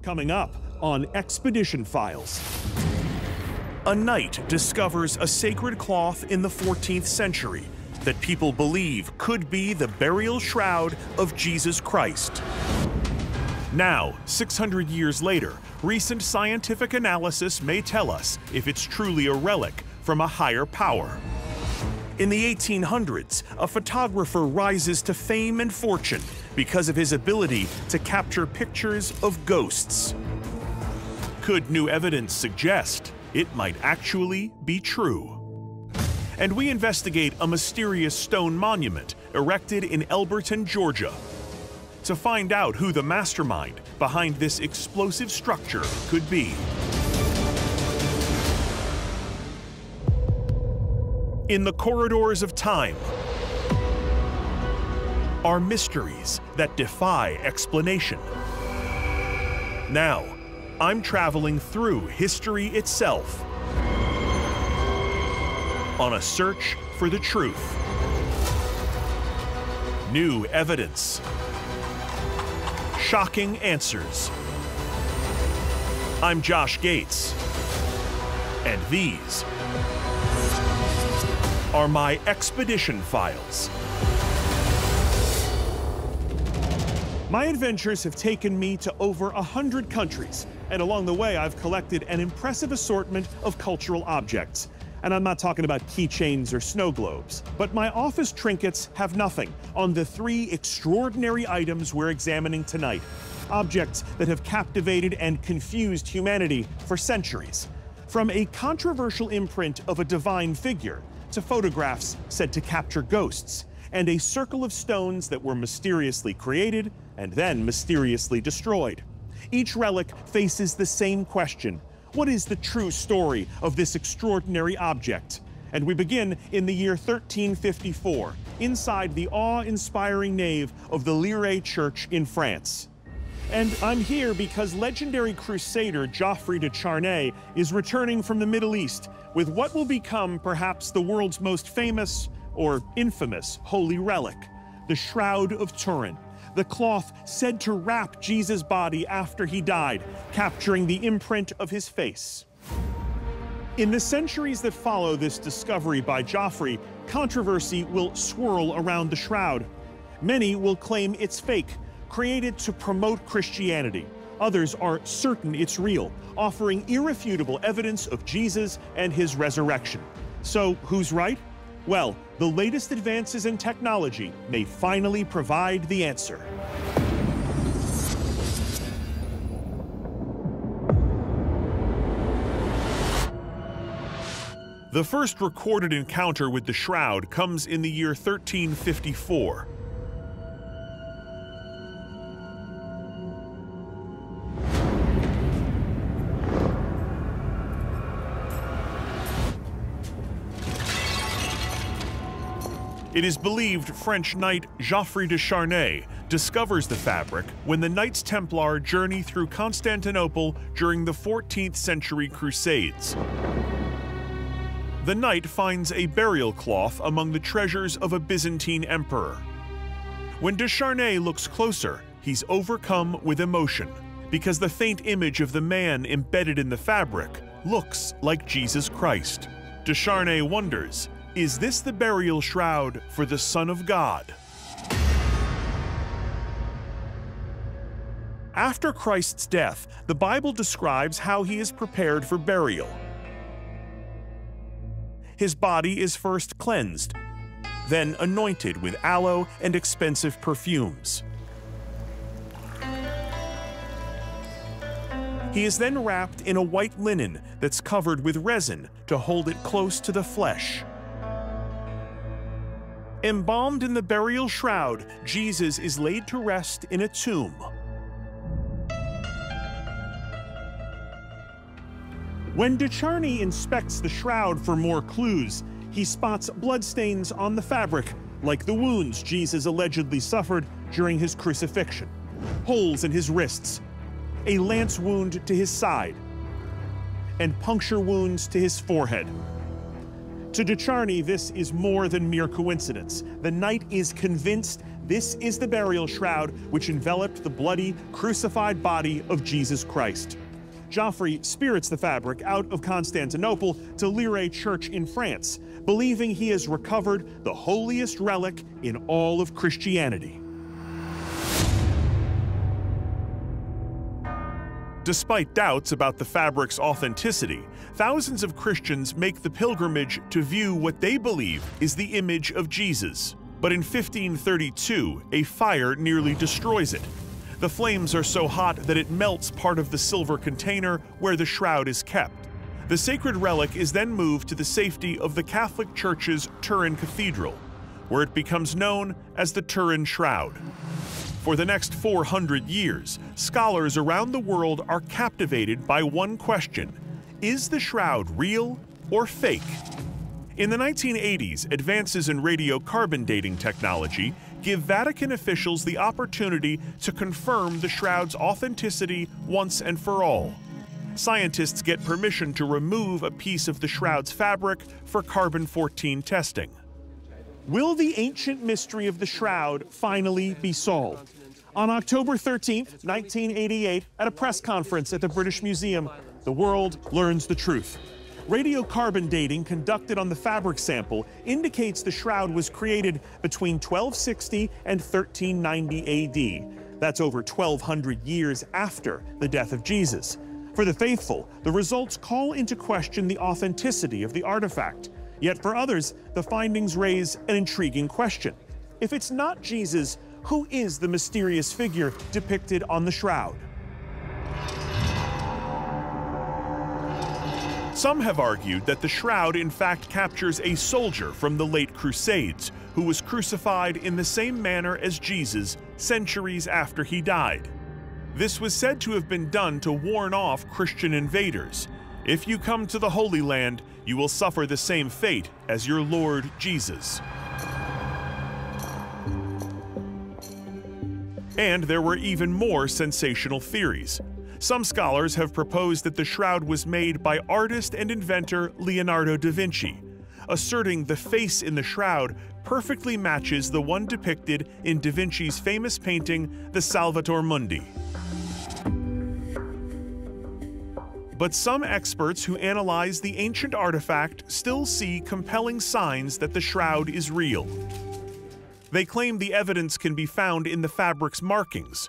Coming up on Expedition Files. A knight discovers a sacred cloth in the 14th century that people believe could be the burial shroud of Jesus Christ. Now, 600 years later, recent scientific analysis may tell us if it's truly a relic from a higher power. In the 1800s, a photographer rises to fame and fortune because of his ability to capture pictures of ghosts. Could new evidence suggest it might actually be true? And we investigate a mysterious stone monument erected in Elberton, Georgia, to find out who the mastermind behind this explosive structure could be. In the corridors of time are mysteries that defy explanation. Now, I'm traveling through history itself on a search for the truth. New evidence. Shocking answers. I'm Džoš Gejts, and these are my Expedition Files. My adventures have taken me to over 100 countries, and along the way I've collected an impressive assortment of cultural objects. And I'm not talking about keychains or snow globes, but my office trinkets have nothing on the 3 extraordinary items we're examining tonight. Objects that have captivated and confused humanity for centuries. From a controversial imprint of a divine figure to photographs said to capture ghosts, and a circle of stones that were mysteriously created and then mysteriously destroyed. Each relic faces the same question: what is the true story of this extraordinary object? And we begin in the year 1354, inside the awe-inspiring nave of the Lire Church in France. And I'm here because legendary crusader Geoffrey de Charnay is returning from the Middle East with what will become perhaps the world's most famous or infamous holy relic, the Shroud of Turin, the cloth said to wrap Jesus' body after he died, capturing the imprint of his face. In the centuries that follow this discovery by Geoffrey, controversy will swirl around the shroud. Many will claim it's fake, created to promote Christianity. Others are certain it's real, offering irrefutable evidence of Jesus and his resurrection. So who's right? Well, the latest advances in technology may finally provide the answer. The first recorded encounter with the shroud comes in the year 1354. It is believed French knight Geoffrey de Charnay discovers the fabric when the Knights Templar journey through Constantinople during the 14th century Crusades. The knight finds a burial cloth among the treasures of a Byzantine emperor. When de Charnay looks closer, he's overcome with emotion because the faint image of the man embedded in the fabric looks like Jesus Christ. De Charnay wonders, is this the burial shroud for the Son of God? After Christ's death, the Bible describes how he is prepared for burial. His body is first cleansed, then anointed with aloe and expensive perfumes. He is then wrapped in a white linen that's covered with resin to hold it close to the flesh. Embalmed in the burial shroud, Jesus is laid to rest in a tomb. When de Charnay inspects the shroud for more clues, he spots bloodstains on the fabric, like the wounds Jesus allegedly suffered during his crucifixion. Holes in his wrists, a lance wound to his side, and puncture wounds to his forehead. To de Charnay, this is more than mere coincidence. The knight is convinced This is the burial shroud which enveloped the bloody, crucified body of Jesus Christ. Geoffrey spirits the fabric out of Constantinople to Lire Church in France, believing he has recovered the holiest relic in all of Christianity. Despite doubts about the fabric's authenticity, thousands of Christians make the pilgrimage to view what they believe is the image of Jesus. But in 1532, a fire nearly destroys it. The flames are so hot that it melts part of the silver container where the shroud is kept. The sacred relic is then moved to the safety of the Catholic Church's Turin Cathedral, where it becomes known as the Turin Shroud. For the next 400 years, scholars around the world are captivated by one question: is the shroud real or fake? In the 1980s, advances in radiocarbon dating technology give Vatican officials the opportunity to confirm the shroud's authenticity once and for all. Scientists get permission to remove a piece of the shroud's fabric for carbon-14 testing. Will the ancient mystery of the shroud finally be solved? On October 13, 1988, at a press conference at the British Museum, the world learns the truth. Radiocarbon dating conducted on the fabric sample indicates the shroud was created between 1260 and 1390 AD. That's over 1,200 years after the death of Jesus. For the faithful, the results call into question the authenticity of the artifact. Yet for others, the findings raise an intriguing question. If it's not Jesus, who is the mysterious figure depicted on the shroud? Some have argued that the shroud in fact captures a soldier from the late Crusades who was crucified in the same manner as Jesus centuries after he died. This was said to have been done to warn off Christian invaders. If you come to the Holy Land, you will suffer the same fate as your Lord Jesus. And there were even more sensational theories. Some scholars have proposed that the shroud was made by artist and inventor Leonardo da Vinci, asserting the face in the shroud perfectly matches the one depicted in da Vinci's famous painting, the Salvator Mundi. But some experts who analyze the ancient artifact still see compelling signs that the shroud is real. They claim the evidence can be found in the fabric's markings.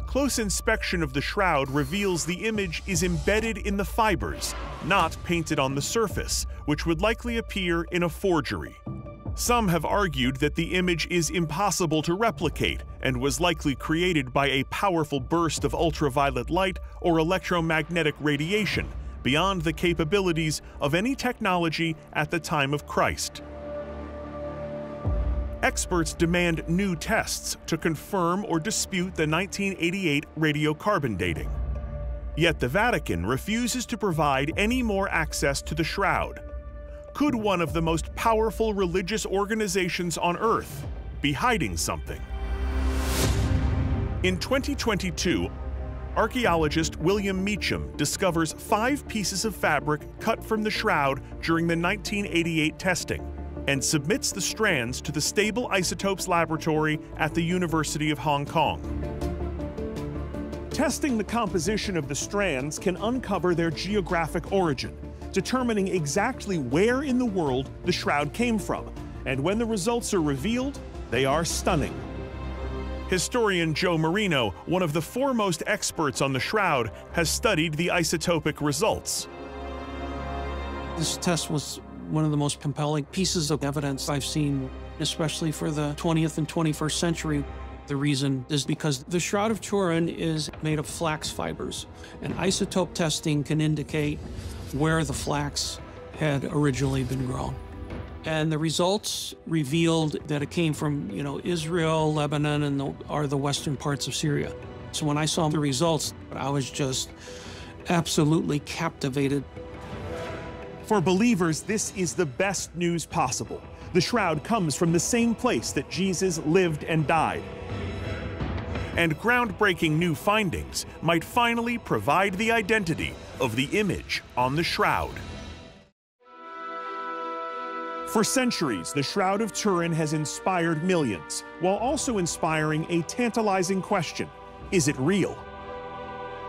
Close inspection of the shroud reveals the image is embedded in the fibers, not painted on the surface, which would likely appear in a forgery. Some have argued that the image is impossible to replicate and was likely created by a powerful burst of ultraviolet light or electromagnetic radiation, beyond the capabilities of any technology at the time of Christ. Experts demand new tests to confirm or dispute the 1988 radiocarbon dating. Yet the Vatican refuses to provide any more access to the shroud. Could one of the most powerful religious organizations on Earth be hiding something? In 2022, archaeologist William Meacham discovers 5 pieces of fabric cut from the shroud during the 1988 testing, and submits the strands to the Stable Isotopes Laboratory at the University of Hong Kong. Testing the composition of the strands can uncover their geographic origin, determining exactly where in the world the shroud came from, and when the results are revealed, they are stunning. Historian Joe Marino, one of the foremost experts on the shroud, has studied the isotopic results. This test was one of the most compelling pieces of evidence I've seen, especially for the 20th and 21st century. The reason is because the Shroud of Turin is made of flax fibers, and isotope testing can indicate where the flax had originally been grown. And the results revealed that it came from, Israel, Lebanon, and the western parts of Syria. So when I saw the results, I was just absolutely captivated. For believers, this is the best news possible. The shroud comes from the same place that Jesus lived and died. And groundbreaking new findings might finally provide the identity of the image on the shroud. For centuries, the Shroud of Turin has inspired millions, while also inspiring a tantalizing question: is it real?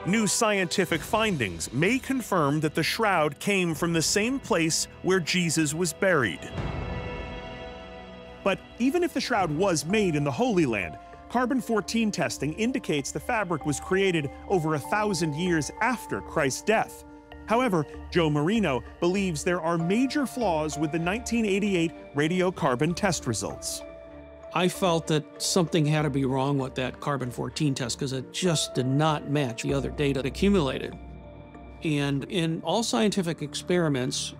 New scientific findings may confirm that the shroud came from the same place where Jesus was buried. But even if the shroud was made in the Holy Land, carbon-14 testing indicates the fabric was created over 1,000 years after Christ's death. However, Joe Marino believes there are major flaws with the 1988 radiocarbon test results. I felt that something had to be wrong with that carbon-14 test because it just did not match the other data accumulated. And in all scientific experiments,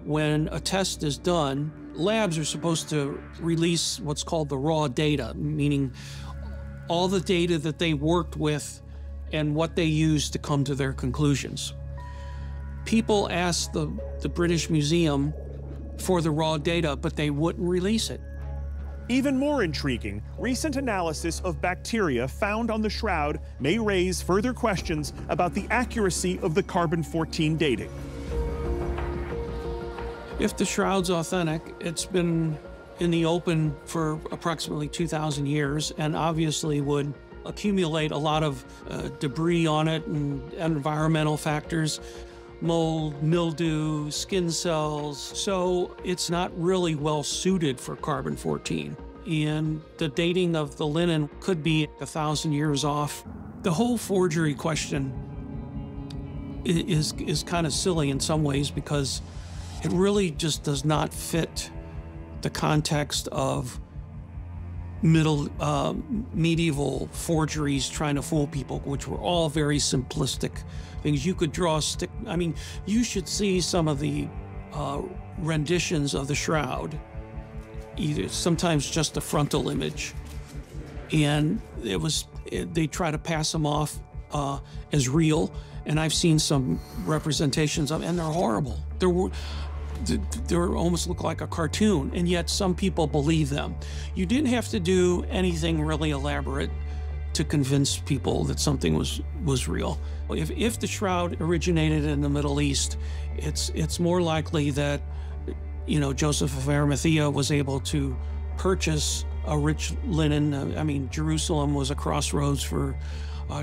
when a test is done, labs are supposed to release what's called the raw data, meaning all the data that they worked with and what they used to come to their conclusions. People asked the British Museum for the raw data, but they wouldn't release it. Even more intriguing, recent analysis of bacteria found on the shroud may raise further questions about the accuracy of the carbon-14 dating. If the shroud's authentic, it's been in the open for approximately 2,000 years and obviously would accumulate a lot of debris on it and environmental factors. Mold, mildew, skin cells. So it's not really well suited for carbon-14. And the dating of the linen could be 1,000 years off. The whole forgery question is kind of silly in some ways because it really just does not fit the context of medieval forgeries trying to fool people, which were all very simplistic things. You could draw a stick. I mean, you should see some of the renditions of the shroud, either sometimes just a frontal image, and they try to pass them off as real. And I've seen some representations of, and they're horrible. They almost look like a cartoon, and yet some people believe them. You didn't have to do anything really elaborate to convince people that something was real. If the shroud originated in the Middle East, it's more likely that, you know, Joseph of Arimathea was able to purchase a rich linen. I mean, Jerusalem was a crossroads for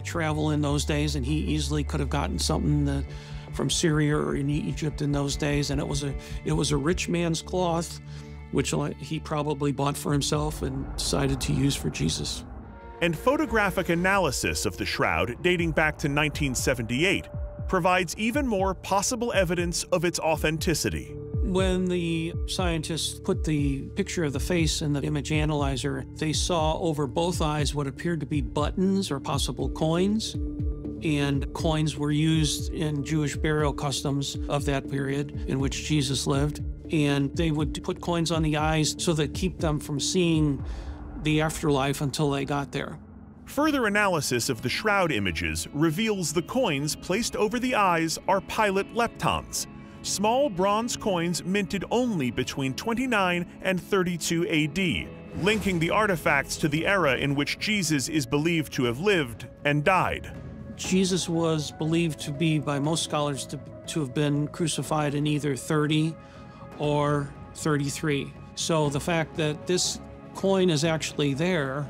travel in those days, and he easily could have gotten something from Syria or in Egypt in those days, and it was a rich man's cloth, which he probably bought for himself and decided to use for Jesus. And photographic analysis of the shroud dating back to 1978 provides even more possible evidence of its authenticity. When the scientists put the picture of the face in the image analyzer, they saw over both eyes what appeared to be buttons or possible coins. And coins were used in Jewish burial customs of that period in which Jesus lived. And they would put coins on the eyes so that keep them from seeing the afterlife until they got there. Further analysis of the shroud images reveals the coins placed over the eyes are pilot leptons, small bronze coins minted only between 29 and 32 AD, linking the artifacts to the era in which Jesus is believed to have lived and died. Jesus was believed to be, by most scholars, to have been crucified in either 30 or 33. So the fact that this coin is actually there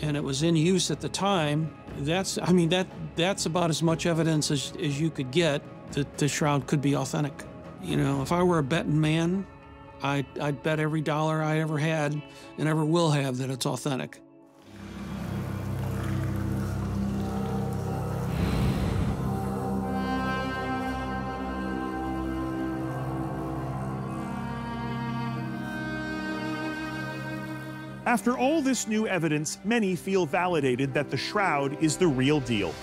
and it was in use at the time, that's about as much evidence as you could get that the shroud could be authentic. You know, if I were a betting man, I'd bet every dollar I ever had and ever will have that it's authentic. After all this new evidence, many feel validated that the shroud is the real deal.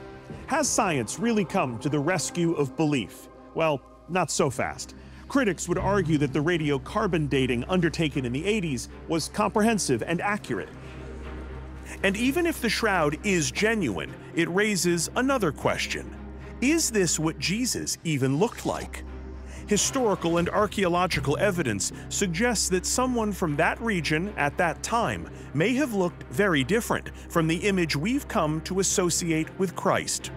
Has science really come to the rescue of belief? Well, not so fast. Critics would argue that the radiocarbon dating undertaken in the 80s was comprehensive and accurate. And even if the shroud is genuine, it raises another question. Is this what Jesus even looked like? Historical and archaeological evidence suggests that someone from that region at that time may have looked very different from the image we've come to associate with Christ.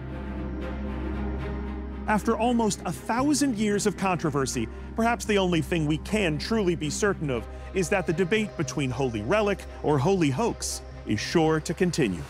After almost 1,000 years of controversy, perhaps the only thing we can truly be certain of is that the debate between holy relic or holy hoax is sure to continue.